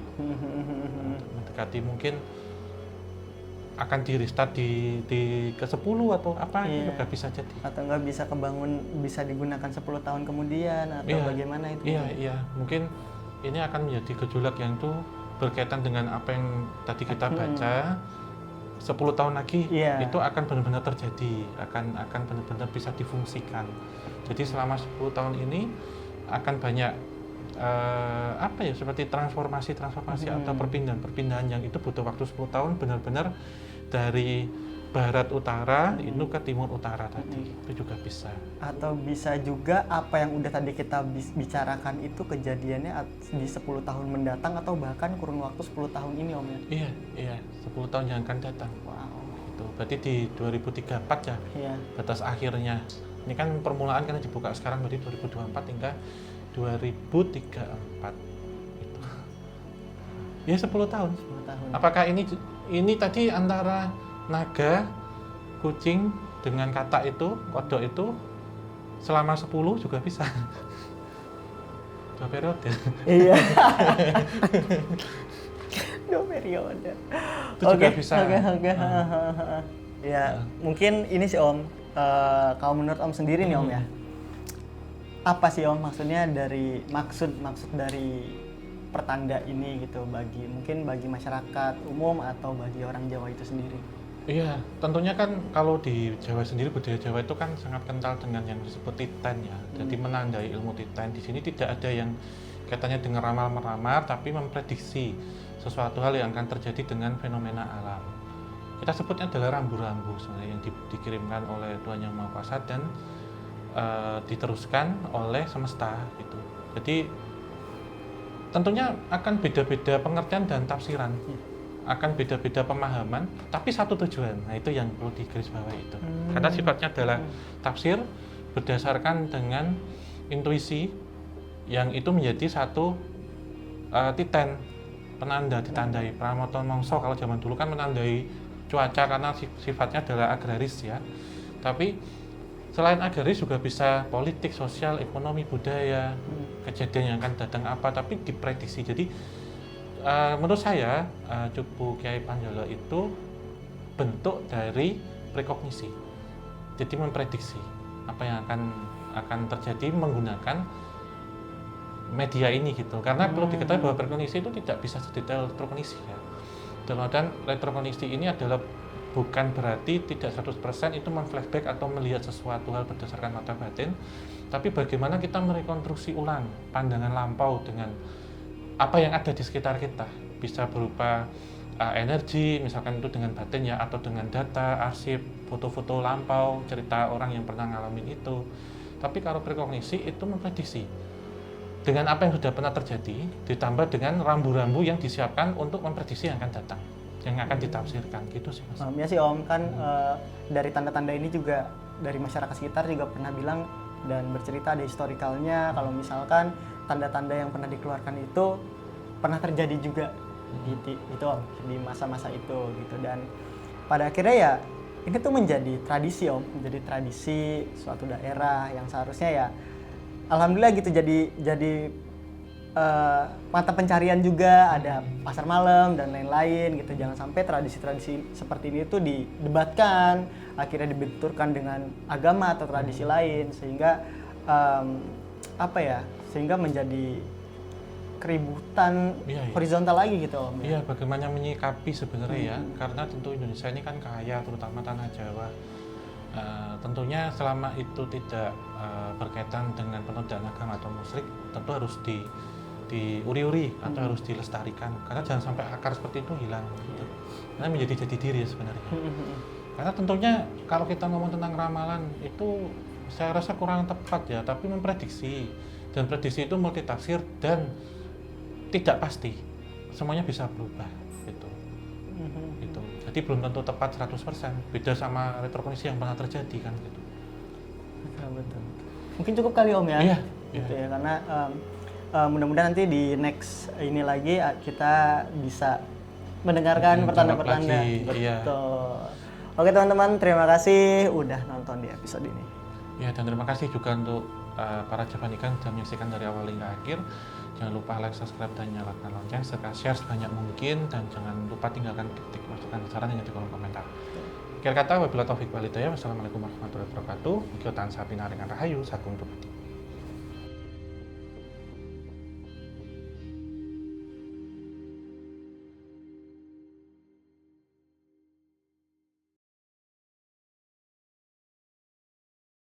Mendekati mungkin akan di restart di ke-10 atau apa juga bisa jadi, atau enggak bisa bisa digunakan 10 tahun kemudian atau bagaimana itu. Iya mungkin ini akan menjadi gejolak yang itu berkaitan dengan apa yang tadi kita baca. 10 tahun lagi itu akan benar-benar terjadi, akan benar-benar bisa difungsikan. Jadi selama 10 tahun ini akan banyak seperti transformasi atau perpindahan yang itu butuh waktu 10 tahun benar-benar dari barat utara itu ke timur utara tadi. Itu juga bisa. Atau bisa juga apa yang udah tadi kita bicarakan itu kejadiannya di 10 tahun mendatang atau bahkan kurun waktu 10 tahun ini Om ya. Iya, 10 tahun yang akan datang. Wow. Itu berarti di 2034 ya. Iya. Batas akhirnya. Ini kan permulaan kan dibuka sekarang berarti 2024 hingga 2034 itu. Ya 10 tahun. 10 tahun. Apakah ini tadi antara naga, kucing dengan katak itu, kodok itu selama 10 juga bisa. 2 periode. Iya. 2 periode. Itu juga bisa. Oke. Ya, mungkin ini sih Om. Kalau menurut Om sendiri nih Om ya. Apa sih Om maksudnya dari maksud dari pertanda ini gitu mungkin bagi masyarakat umum atau bagi orang Jawa itu sendiri? Iya, tentunya kan kalau di Jawa sendiri, budaya Jawa itu kan sangat kental dengan yang disebut titan ya. Jadi menandai ilmu titan. Di sini tidak ada yang kaitannya dengan ramal-meramal, tapi memprediksi sesuatu hal yang akan terjadi dengan fenomena alam. Kita sebutnya adalah rambu-rambu sebenarnya yang dikirimkan oleh Tuhan Yang Maha Kuasa dan diteruskan oleh semesta gitu. Jadi tentunya akan beda-beda pengertian dan tafsiran. Akan beda-beda pemahaman, tapi satu tujuan. Nah itu yang perlu digarisbawahi itu. Karena sifatnya adalah tafsir berdasarkan dengan intuisi yang itu menjadi satu titan penanda, ditandai. Pramoto Mongso kalau zaman dulu kan menandai cuaca karena sifatnya adalah agraris ya. Tapi selain agraris juga bisa politik, sosial, ekonomi, budaya, kejadian yang akan datang apa, tapi diprediksi. Jadi menurut saya Cupu Kiai Panjolo itu bentuk dari prekognisi. Jadi memprediksi apa yang akan terjadi menggunakan media ini gitu. Karena perlu diketahui bahwa prekognisi itu tidak bisa sedetail retrokognisi ya. Dan retrokognisi ini adalah bukan berarti tidak 100% itu memflashback atau melihat sesuatu hal berdasarkan mata batin, tapi bagaimana kita merekonstruksi ulang pandangan lampau dengan apa yang ada di sekitar kita, bisa berupa energi, misalkan itu dengan batin ya, atau dengan data, arsip, foto-foto lampau, cerita orang yang pernah ngalamin itu. Tapi kalau prekognisi itu memprediksi dengan apa yang sudah pernah terjadi, ditambah dengan rambu-rambu yang disiapkan untuk memprediksi yang akan datang, yang akan ditafsirkan, gitu sih Mas. Ya sih Om, kan dari tanda-tanda ini juga dari masyarakat sekitar juga pernah bilang dan bercerita ada historikalnya kalau misalkan tanda-tanda yang pernah dikeluarkan itu pernah terjadi juga gitu Om, di masa-masa itu gitu. Dan pada akhirnya ya ini tuh menjadi tradisi Om, menjadi tradisi suatu daerah yang seharusnya ya alhamdulillah gitu jadi mata pencarian juga, ada pasar malam dan lain-lain gitu. Jangan sampai tradisi-tradisi seperti ini tuh didebatkan, akhirnya dibenturkan dengan agama atau tradisi lain sehingga sehingga menjadi keributan horizontal lagi gitu Om. Iya, bagaimana menyikapi sebenarnya ya, karena tentu Indonesia ini kan kaya, terutama tanah Jawa. Tentunya selama itu tidak berkaitan dengan penodaan agama atau musyrik, tentu harus diuri-uri atau harus dilestarikan, karena jangan sampai akar seperti itu hilang gitu. Karena menjadi jati diri sebenarnya. Karena tentunya kalau kita ngomong tentang ramalan itu saya rasa kurang tepat ya, tapi memprediksi, dan prediksi itu multitafsir dan tidak pasti, semuanya bisa berubah gitu. Gitu. Jadi belum tentu tepat 100%, beda sama retrokognisi yang pernah terjadi kan gitu. Betul. Mungkin cukup kali Om ya. Iya. Gitu ya, karena mudah-mudahan nanti di next ini lagi kita bisa mendengarkan pertanda-pertanda. Betul. Iya. Oke teman-teman, terima kasih udah nonton di episode ini. Ya, dan terima kasih juga untuk para Javan Ikan sudah menyaksikan dari awal hingga akhir. Jangan lupa like, subscribe, dan nyalakan lonceng, serta share sebanyak mungkin, dan jangan lupa tinggalkan kritik, masukan, saran hingga di kolom komentar. Akhir kata, wabillahi taufiq wal hidayah. Wassalamualaikum warahmatullahi wabarakatuh. Mugi tansah pinaringan rahayu sagung dumadi.